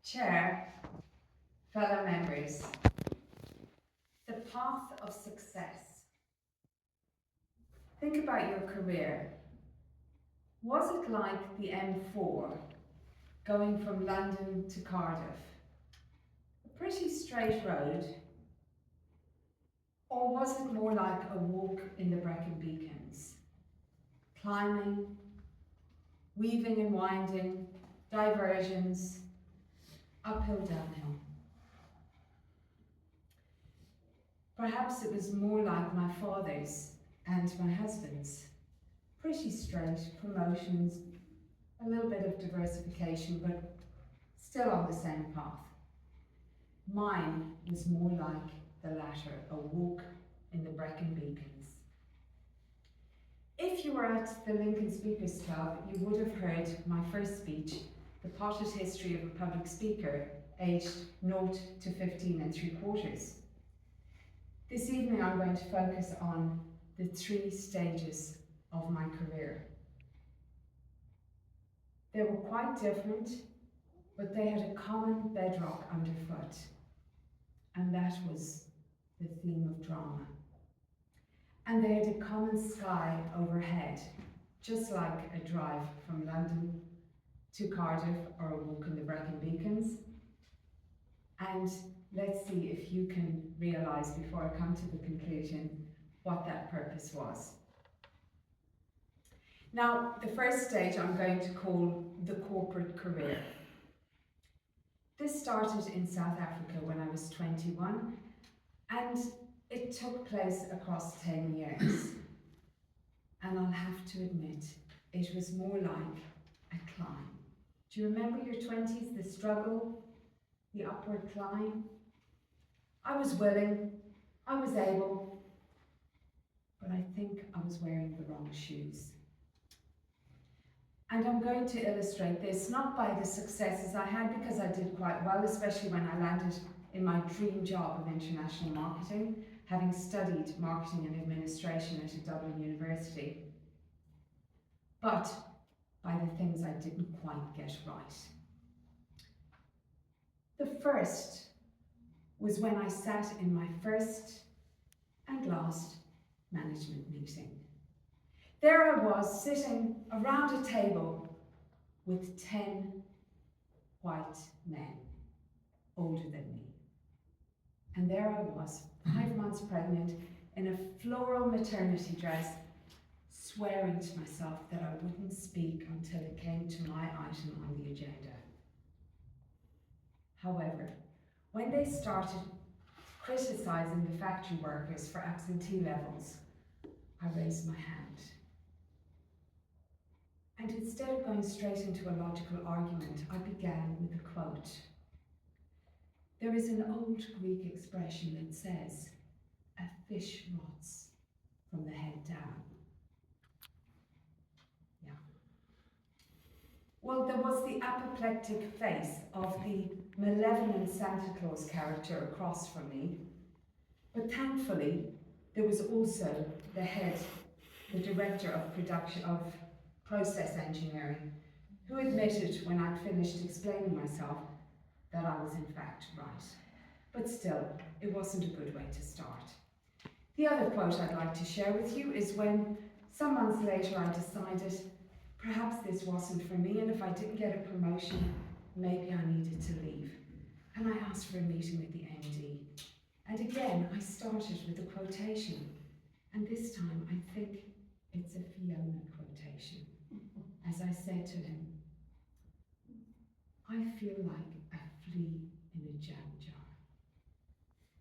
Chair, fellow members, the path of success. Think about your career. Was it like the M4 going from London to Cardiff? A pretty straight road? Or was it more like a walk in the Brecon Beacons? Climbing, weaving and winding, diversions, uphill, downhill. Perhaps it was more like my father's and my husband's. Pretty straight, promotions, a little bit of diversification, but still on the same path. Mine was more like the latter, a walk in the Brecon Beacons. If you were at the Lincoln Speakers Club, you would have heard my first speech, The Potted History of a Public Speaker, aged 0 to 15 3/4. This evening I'm going to focus on the 3 stages of my career. They were quite different, but they had a common bedrock underfoot, and that was the theme of drama. And they had a common sky overhead, just like a drive from London to Cardiff or a walk in the Brecon Beacons. And let's see if you can realise, before I come to the conclusion, what that purpose was. Now, the first stage I'm going to call the corporate career. This started in South Africa when I was 21, and it took place across 10 years. And I'll have to admit, it was more like a climb. Do you remember your 20s, the struggle, the upward climb? I was willing, I was able, but I think I was wearing the wrong shoes. And I'm going to illustrate this not by the successes I had, because I did quite well, especially when I landed in my dream job of international marketing, having studied marketing and administration at a Dublin university, but by the things I didn't quite get right. The first was when I sat in my first and last management meeting. There I was, sitting around a table with 10 white men, older than me. And there I was, 5 months pregnant, in a floral maternity dress, swearing to myself that I wouldn't speak until it came to my item on the agenda. However, when they started criticising the factory workers for absentee levels, I raised my hand. And instead of going straight into a logical argument, I began with a quote. There is an old Greek expression that says, a fish rots from the head down. Yeah. Well, there was the apoplectic face of the malevolent Santa Claus character across from me, but thankfully, there was also the head, the director of production, of process engineering, who admitted when I'd finished explaining myself that I was in fact right. But still, it wasn't a good way to start. The other quote I'd like to share with you is when, some months later, I decided perhaps this wasn't for me, and if I didn't get a promotion, maybe I needed to leave. And I asked for a meeting with the MD. And again, I started with a quotation. And this time, I think it's a Fiona quotation. As I said to him, I feel like a flea in a jam jar.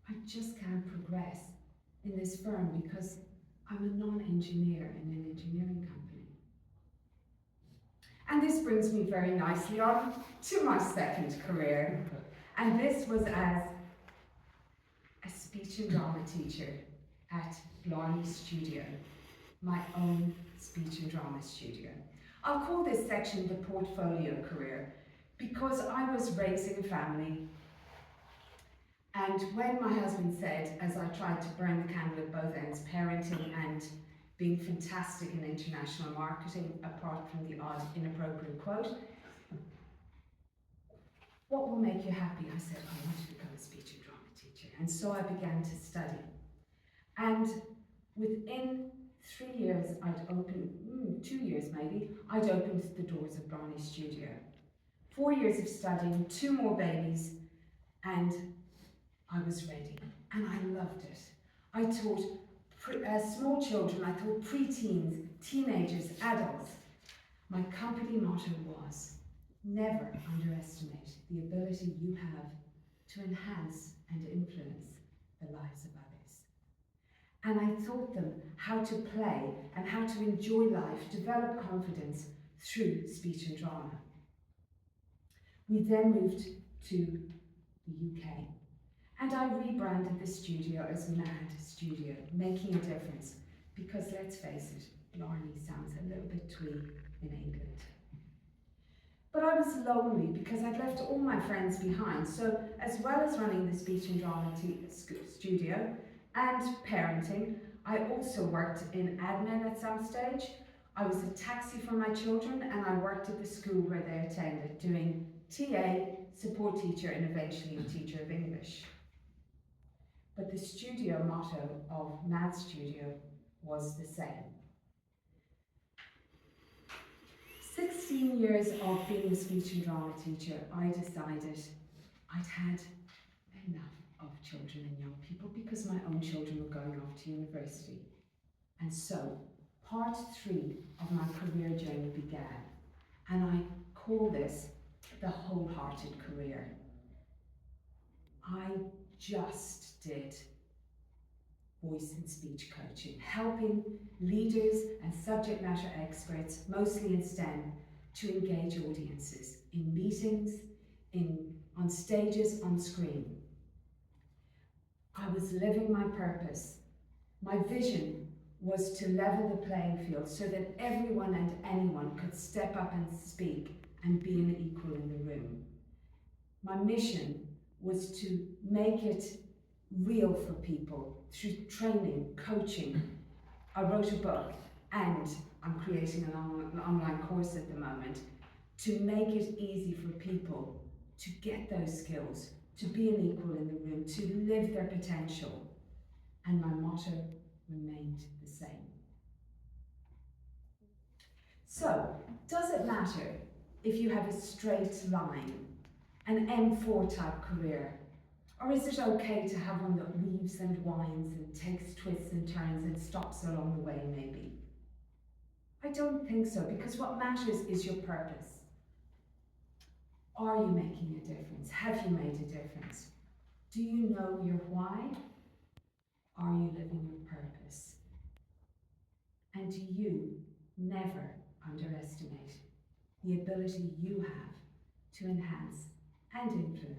I just can't progress in this firm because I'm a non-engineer in an engineering company. And this brings me very nicely on to my second career. And this was as a speech and drama teacher at Blarney Studio, my own speech and drama studio. I'll call this section the portfolio career because I was raising a family, and when my husband said, as I tried to burn the candle at both ends, parenting and being fantastic in international marketing, apart from the odd inappropriate quote, What will make you happy? I said, I want to become a speech and drama teacher. And so I began to study. And within 3 years, 2 years maybe, I'd opened the doors of Brownie Studio. 4 years of studying, 2 more babies, and I was ready. And I loved it. I taught small children, I taught pre-teens, teenagers, adults. My company motto was, never underestimate the ability you have to enhance and influence the lives of others. And I taught them how to play and how to enjoy life, develop confidence through speech and drama. We then moved to the UK, and I rebranded the studio as Mad Studio, making a difference, because let's face it, Blarney sounds a little bit twee in England. But I was lonely because I'd left all my friends behind, so as well as running the speech and drama studio and parenting, I also worked in admin at some stage. I was a taxi for my children, and I worked at the school where they attended, doing TA, support teacher, and eventually a teacher of English. But the studio motto of Mad Studio was the same. 16 years of being a speech and drama teacher, I decided I'd had enough of children and young people because my own children were going off to university. And so, part 3 of my career journey began, and I call this the wholehearted career. I just did voice and speech coaching, helping leaders and subject matter experts, mostly in STEM, to engage audiences in meetings, on stages, on screen. I was living my purpose. My vision was to level the playing field so that everyone and anyone could step up and speak and be an equal in the room. My mission was to make it real for people through training, coaching. I wrote a book, and I'm creating an online course at the moment to make it easy for people to get those skills, to be an equal in the room, to live their potential. And my motto remained the same. So, does it matter if you have a straight line, an M4 type career? Or is it okay to have one that weaves and winds and takes twists and turns and stops along the way, maybe? I don't think so, because what matters is your purpose. Are you making a difference? Have you made a difference? Do you know your why? Are you living your purpose? And do you never underestimate the ability you have to enhance and influence